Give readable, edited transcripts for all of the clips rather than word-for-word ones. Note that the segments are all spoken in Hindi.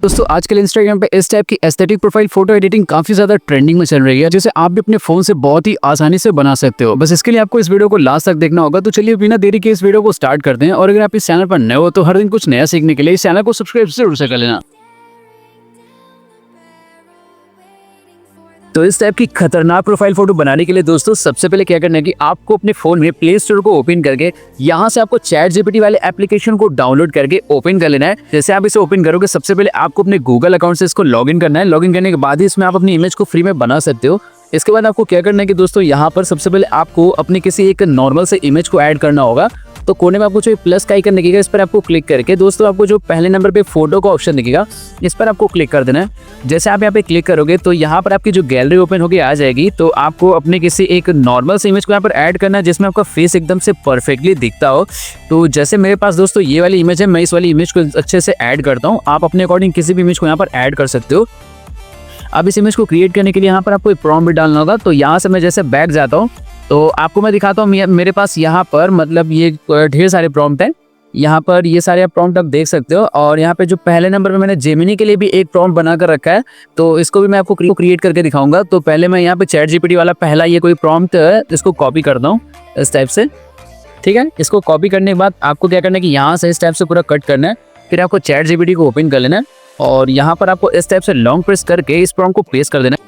दोस्तों आजकल इंस्टाग्राम पे इस टाइप की एस्थेटिक प्रोफाइल फोटो एडिटिंग काफी ज्यादा ट्रेंडिंग में चल रही है, जिसे आप भी अपने फोन से बहुत ही आसानी से बना सकते हो। बस इसके लिए आपको इस वीडियो को लास्ट तक देखना होगा। तो चलिए बिना देरी के इस वीडियो को स्टार्ट करते हैं। और अगर आप इस चैनल पर नए हो तो हर दिन कुछ नया सीखने के लिए इस चैनल को सब्सक्राइब जरूर से कर लेना। तो इस टाइप की खतरनाक प्रोफाइल फोटो बनाने के लिए दोस्तों सबसे पहले क्या करना है कि आपको अपने फोन में प्ले स्टोर को ओपन करके यहाँ से आपको चैट जीपीटी वाले एप्लीकेशन को डाउनलोड करके ओपन कर लेना है। जैसे आप इसे ओपन करोगे सबसे पहले आपको अपने गूगल अकाउंट से इसको लॉगिन करना है। लॉगिन करने के बाद ही इसमें आप अपनी इमेज को फ्री में बना सकते हो। इसके बाद आपको क्या करना है कि दोस्तों यहाँ पर सबसे पहले आपको अपने किसी एक नॉर्मल से इमेज को ऐड करना होगा। तो कोने में आपको जो प्लस का आइकन दिखेगा इस पर आपको क्लिक करके दोस्तों आपको जो पहले नंबर पे फोटो का ऑप्शन दिखेगा इस पर आपको क्लिक कर देना है। जैसे आप यहाँ पे क्लिक करोगे तो यहाँ पर आपकी जो गैलरी ओपन होगी आ जाएगी। तो आपको अपने किसी एक नॉर्मल से इमेज को यहाँ पर ऐड करना है जिसमें आपका फेस एकदम से परफेक्टली दिखता हो। तो जैसे मेरे पास दोस्तों ये वाली इमेज है, मैं इस वाली इमेज को अच्छे से ऐड करता हूँ। आप अपने अकॉर्डिंग किसी भी इमेज को यहाँ पर ऐड कर सकते हो। अब इस इमेज को क्रिएट करने के लिए यहाँ पर आपको एक प्रॉम्प्ट भी डालना होगा। तो यहाँ से मैं जैसे बैक जाता हूँ तो आपको मैं दिखाता हूँ मेरे पास यहाँ पर मतलब ये ढेर सारे प्रॉम्प्ट हैं। यहाँ पर ये सारे प्रॉम्प्ट आप देख सकते हो। और यहाँ पे जो पहले नंबर पे मैंने जेमिनी के लिए भी एक प्रॉम्प्ट बना कर रखा है, तो इसको भी मैं आपको क्रिएट करके दिखाऊंगा। तो पहले मैं यहाँ पे चैट जीपीटी वाला पहला ये कोई प्रॉम्प्ट है इसको कॉपी करता हूँ इस टाइप से, ठीक है। इसको कॉपी करने के बाद आपको क्या करना है कि यहाँ से इस टाइप से पूरा कट करना है। फिर आपको चैट जीपीटी को ओपन कर लेना है और यहाँ पर आपको इस टाइप से लॉन्ग प्रेस करके इस प्रॉम्प्ट को पेस्ट कर देना है।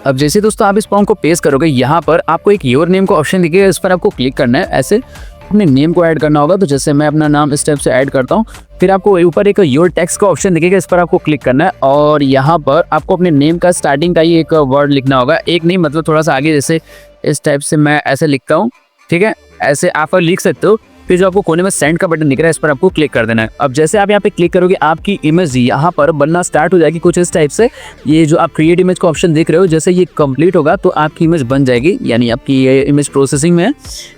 अब जैसे दोस्तों आप इस प्रॉम्प्ट को पेस्ट करोगे यहाँ पर आपको एक योर नेम का ऑप्शन दिखेगा, इस पर आपको क्लिक करना है। ऐसे अपने नेम को ऐड करना होगा। तो जैसे मैं अपना नाम इस टाइप से ऐड करता हूँ। फिर आपको ऊपर एक योर टेक्स्ट का ऑप्शन दिखेगा, इस पर आपको क्लिक करना है और यहाँ पर आपको अपने नेम का स्टार्टिंग का ही एक वर्ड लिखना होगा। एक नहीं मतलब थोड़ा सा आगे, जैसे इस टाइप से मैं ऐसे लिखता हूँ, ठीक है। ऐसे आप लिख सकते हो। फिर जो आपको कोने में सेंड का बटन दिख रहा है इस पर आपको क्लिक कर देना है। अब जैसे आप यहाँ पे क्लिक करोगे आपकी इमेज यहाँ पर बनना स्टार्ट हो जाएगी कुछ इस टाइप से। ये जो आप क्रिएट इमेज का ऑप्शन देख रहे हो, जैसे ये कंप्लीट होगा तो आपकी इमेज बन जाएगी, यानी आपकी ये इमेज प्रोसेसिंग में है।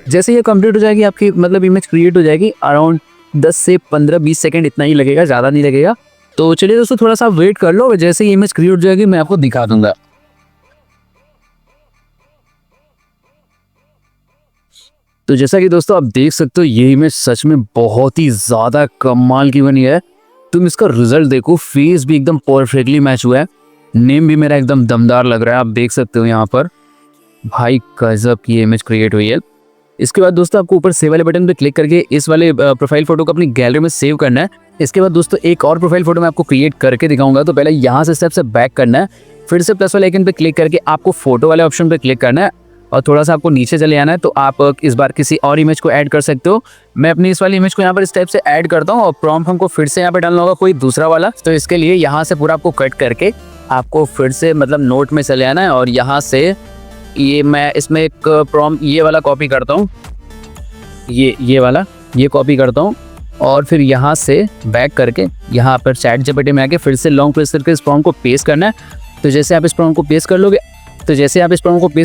जैसे ये कंप्लीट हो जाएगी आपकी मतलब इमेज क्रिएट हो जाएगी। अराउंड 10 से 15-20 सेकेंड इतना ही लगेगा, ज़्यादा नहीं लगेगा। तो चलिए दोस्तों थोड़ा सा वेट कर लो, जैसे ही इमेज क्रिएट हो जाएगी मैं आपको दिखा दूंगा। तो जैसा कि दोस्तों आप देख सकते हो ये इमेज सच में बहुत ही ज़्यादा कमाल की बनी है। तुम इसका रिजल्ट देखो, फेस भी एकदम परफेक्टली मैच हुआ है। नेम भी मेरा एकदम दमदार लग रहा है, आप देख सकते हो यहाँ पर। भाई गजब की इमेज क्रिएट हुई है। इसके बाद दोस्तों आपको ऊपर सेव वाले बटन पे क्लिक करके इस वाले प्रोफाइल फोटो को अपनी गैलरी में सेव करना है। इसके बाद दोस्तों एक और प्रोफाइल फोटो मैं आपको क्रिएट करके दिखाऊंगा। तो पहले यहाँ से स्टेप से बैक करना है, फिर से प्लस वाले आइकन पे क्लिक करके आपको फोटो वाले ऑप्शन पे क्लिक करना है और थोड़ा सा आपको नीचे चले आना है। तो आप इस बार किसी और इमेज को ऐड कर सकते हो। मैं अपनी इस वाली इमेज को यहाँ पर इस टाइप से ऐड करता हूँ और प्रॉम्प्ट हमको फिर से यहाँ पे डालना होगा कोई दूसरा वाला। तो इसके लिए यहाँ से पूरा आपको कट करके आपको फिर से मतलब नोट में चले आना है और यहाँ से ये मैं इसमें एक प्रॉम्प्ट ये वाला कॉपी करता हूँ, ये वाला ये कॉपी करता हूँ और फिर यहाँ से बैक करके यहाँ पर चैट जीपीटी में आके फिर से लॉन्ग प्रेस करके इस प्रॉम्प्ट को पेस्ट करना है। तो जैसे आप इस प्रॉम्प्ट को पेस्ट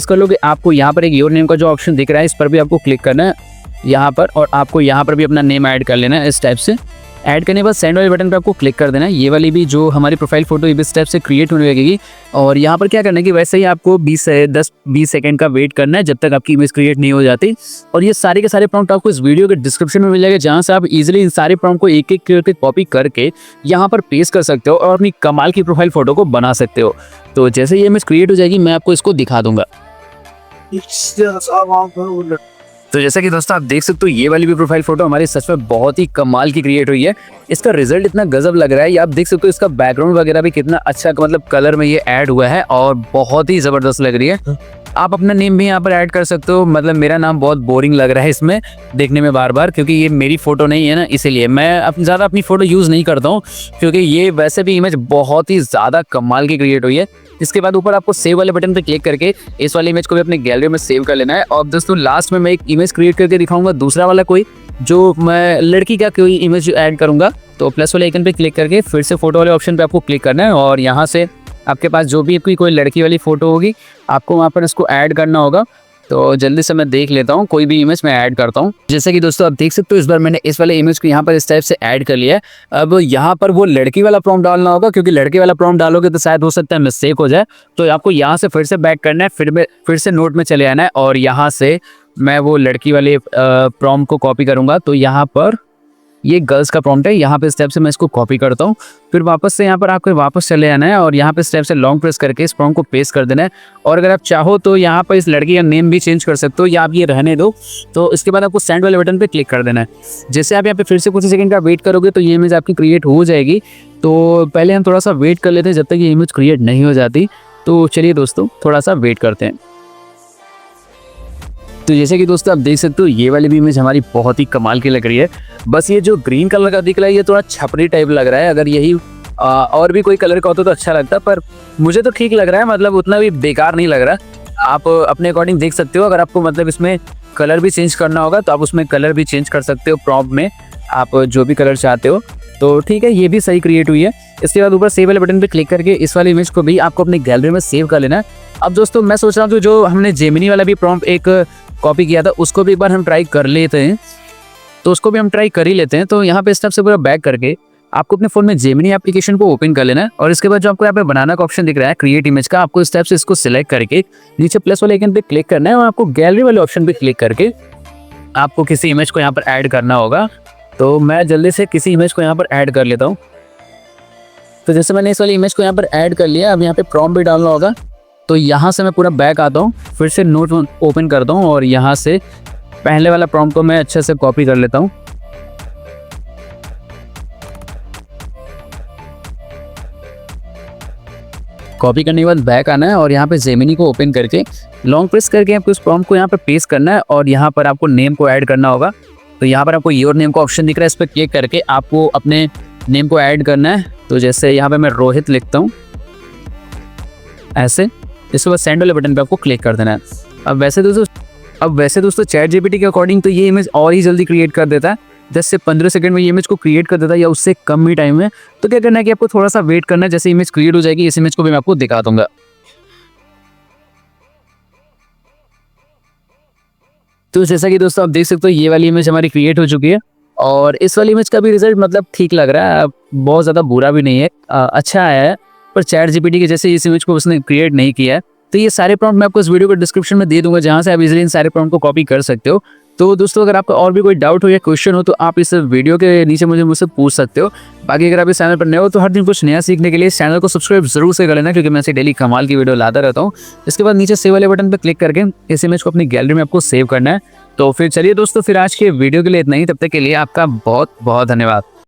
कर लोगे आपको यहाँ पर एक योर नेम का जो ऑप्शन दिख रहा है इस पर भी आपको क्लिक करना है यहाँ पर, और आपको यहाँ पर भी अपना नेम ऐड कर लेना है इस टाइप से। ऐड करने के बाद सेंड वाले बटन पे आपको क्लिक कर देना है। ये वाली भी जो हमारी प्रोफाइल फोटो इस टाइप से क्रिएट होने लगेगी। और यहाँ पर क्या करना है कि वैसे ही आपको 10-20 सेकंड का वेट करना है जब तक आपकी इमेज क्रिएट नहीं हो जाती। और ये सारे के सारे प्रॉम्प्ट आपको इस वीडियो के डिस्क्रिप्शन में मिल जाएगा, जहाँ से आप इजीली इन सारे प्रॉम्प्ट को एक एक करके कॉपी करके यहाँ पर पेस्ट कर सकते हो और अपनी कमाल की प्रोफाइल फोटो को बना सकते हो। तो जैसे ये इमेज क्रिएट हो जाएगी मैं आपको इसको दिखा दूंगा। तो जैसा कि दोस्तों आप देख सकते हो ये वाली भी प्रोफाइल फोटो हमारी सच में बहुत ही कमाल की क्रिएट हुई है। इसका रिजल्ट इतना गजब लग रहा है, ये आप देख सकते हो। इसका बैकग्राउंड वगैरह भी कितना अच्छा मतलब कलर में ये ऐड हुआ है और बहुत ही जबरदस्त लग रही है। आप अपना नेम भी यहाँ पर ऐड कर सकते हो। मतलब मेरा नाम बहुत बोरिंग लग रहा है इसमें देखने में बार बार, क्योंकि ये मेरी फोटो नहीं है ना, इसीलिए मैं ज़्यादा अपनी फोटो यूज़ नहीं करता हूँ, क्योंकि ये वैसे भी इमेज बहुत ही ज़्यादा कमाल की क्रिएट हुई है। इसके बाद ऊपर आपको सेव वाले बटन पे क्लिक करके इस वाली इमेज को भी अपने गैलरी में सेव कर लेना है। और दोस्तों लास्ट में मैं एक इमेज क्रिएट करके दिखाऊंगा दूसरा वाला कोई, जो मैं लड़की का कोई इमेज ऐड करूंगा। तो प्लस वाले आइकन पे क्लिक करके फिर से फोटो वाले ऑप्शन पे आपको क्लिक करना है और यहाँ से आपके पास जो भी कोई लड़की वाली फोटो होगी आपको वहाँ पर इसको ऐड करना होगा। तो जल्दी से मैं देख लेता हूँ, कोई भी इमेज मैं ऐड करता हूँ। जैसे कि दोस्तों आप देख सकते हो इस बार मैंने इस वाले इमेज को यहाँ पर इस टाइप से ऐड कर लिया है। अब यहाँ पर वो लड़की वाला प्रॉम्प्ट डालना होगा, क्योंकि लड़के वाला प्रॉम्प्ट डालोगे तो शायद हो सकता है मिस्टेक हो जाए। तो आपको यहाँ से फिर से बैक करना है, फिर से नोट में चले आना है और यहाँ से मैं वो लड़की वाले प्रॉम्प्ट को कॉपी करूँगा। तो यहाँ पर ये गर्ल्स का प्रॉम्प्ट है। यहाँ पे स्टेप से मैं इसको कॉपी करता हूँ, फिर वापस से यहाँ पर आपको वापस चले आना है और यहाँ पे स्टेप से लॉन्ग प्रेस करके इस प्रॉम्प्ट को पेस्ट कर देना है। और अगर आप चाहो तो यहाँ पर इस लड़की का नेम भी चेंज कर सकते हो, या आप ये रहने दो। तो इसके बाद आपको सेंड वाले बटन पे क्लिक कर देना है। जैसे आप यहाँ पे फिर से कुछ सेकंड का वेट करोगे तो ये इमेज आपकी क्रिएट हो जाएगी। तो पहले हम थोड़ा सा वेट कर लेते हैं जब तक ये इमेज क्रिएट नहीं हो जाती। तो चलिए दोस्तों थोड़ा सा वेट करते हैं। तो जैसे कि दोस्तों आप देख सकते हो ये वाली भी इमेज हमारी बहुत ही कमाल की लग रही है। बस ये जो ग्रीन कलर का दिख रहा है ये थोड़ा छपरी टाइप लग रहा है। अगर यही और भी कोई कलर का होता तो अच्छा लगता, पर मुझे तो ठीक लग रहा है, मतलब उतना भी बेकार नहीं लग रहा। आप अपने अकॉर्डिंग देख सकते हो। अगर आपको मतलब इसमें कलर भी चेंज करना होगा तो आप उसमें कलर भी चेंज कर सकते हो। प्रॉम्प्ट में आप जो भी कलर चाहते हो। तो ठीक है, ये भी सही क्रिएट हुई है। इसके बाद ऊपर सेव वाले बटन पे क्लिक करके इस वाली इमेज को भी आपको अपनी गैलरी में सेव कर लेना है। अब दोस्तों मैं सोच रहा हूँ जो हमने जेमिनी वाला भी प्रॉम्प्ट एक कॉपी किया था उसको भी एक बार हम ट्राई कर लेते हैं। तो उसको भी हम ट्राई कर ही लेते हैं। तो यहाँ पे स्टेप से पूरा बैक करके आपको अपने फोन में जेमिनी एप्लीकेशन को ओपन कर लेना है। और इसके बाद जो आपको यहाँ पे बनाना का ऑप्शन दिख रहा है क्रिएट इमेज का, आपको स्टेप से इसको सिलेक्ट करके नीचे प्लस वाले आइकन पे क्लिक करना है और आपको गैलरी वाले ऑप्शन पे क्लिक करके आपको किसी इमेज को यहाँ पर ऐड करना होगा। तो मैं जल्दी से किसी इमेज को यहाँ पर ऐड कर लेता हूँ। तो जैसे मैंने इस वाली इमेज को यहाँ पर ऐड कर लिया, अब यहाँ पे प्रॉम्प्ट भी डालना होगा। तो यहाँ से मैं पूरा बैक आता हूँ, फिर से नोट ओपन करता हूँ और यहाँ से पहले वाला प्रॉम्प्ट को मैं अच्छे से कॉपी कर लेता हूँ। कॉपी करने के बाद बैक आना है और यहाँ पे जेमिनी को ओपन करके लॉन्ग प्रेस करके आपको उस प्रॉम्प्ट को यहाँ पे पेस्ट करना है और यहाँ पर आपको नेम को ऐड करना होगा। तो यहाँ पर आपको योर नेम का ऑप्शन दिख रहा है, इस पर क्लिक करके आपको अपने नेम को ऐड करना है। तो जैसे यहाँ पे मैं रोहित लिखता हूँ ऐसे। इसके बाद सेंड वाले बटन पे आपको क्लिक कर देना है। अब वैसे दोस्तों चैट जीपीटी के अकॉर्डिंग तो ये इमेज और ही जल्दी क्रिएट कर देता है। 10 से 15 सेकंड में ये इमेज को क्रिएट कर देता है या उससे कम ही टाइम में। तो क्या करना है कि आपको थोड़ा सा वेट करना है। जैसे इमेज क्रिएट हो जाएगी इस इमेज को भी मैं आपको दिखा दूंगा। तो जैसा कि दोस्तों आप देख सकते हो ये वाली इमेज हमारी क्रिएट हो चुकी है और इस वाली इमेज का भी रिजल्ट मतलब ठीक लग रहा है, बहुत ज़्यादा बुरा भी नहीं है, अच्छा आया है। पर चैट जीपीटी के जैसे इस इमेज को उसने क्रिएट नहीं किया है। तो ये सारे प्रॉम्प्ट मैं आपको इस वीडियो को डिस्क्रिप्शन में दे दूंगा, जहाँ से आप इजीली इन सारे प्रॉम्प्ट को कॉपी कर सकते हो। तो दोस्तों अगर आपका और भी कोई डाउट हो या क्वेश्चन हो तो आप इस वीडियो के नीचे मुझसे पूछ सकते हो। बाकी अगर आप इस चैनल पर नए हो तो हर दिन कुछ नया सीखने के लिए इस चैनल को सब्सक्राइब जरूर से कर लेना, क्योंकि मैं ऐसे डेली कमाल की वीडियो लाता रहता हूँ। इसके बाद नीचे सेव वाले बटन पर क्लिक करके इस इमेज को अपनी गैलरी में आपको सेव करना है। तो फिर चलिए दोस्तों, फिर आज के वीडियो के लिए इतना ही। तब तक के लिए आपका बहुत बहुत धन्यवाद।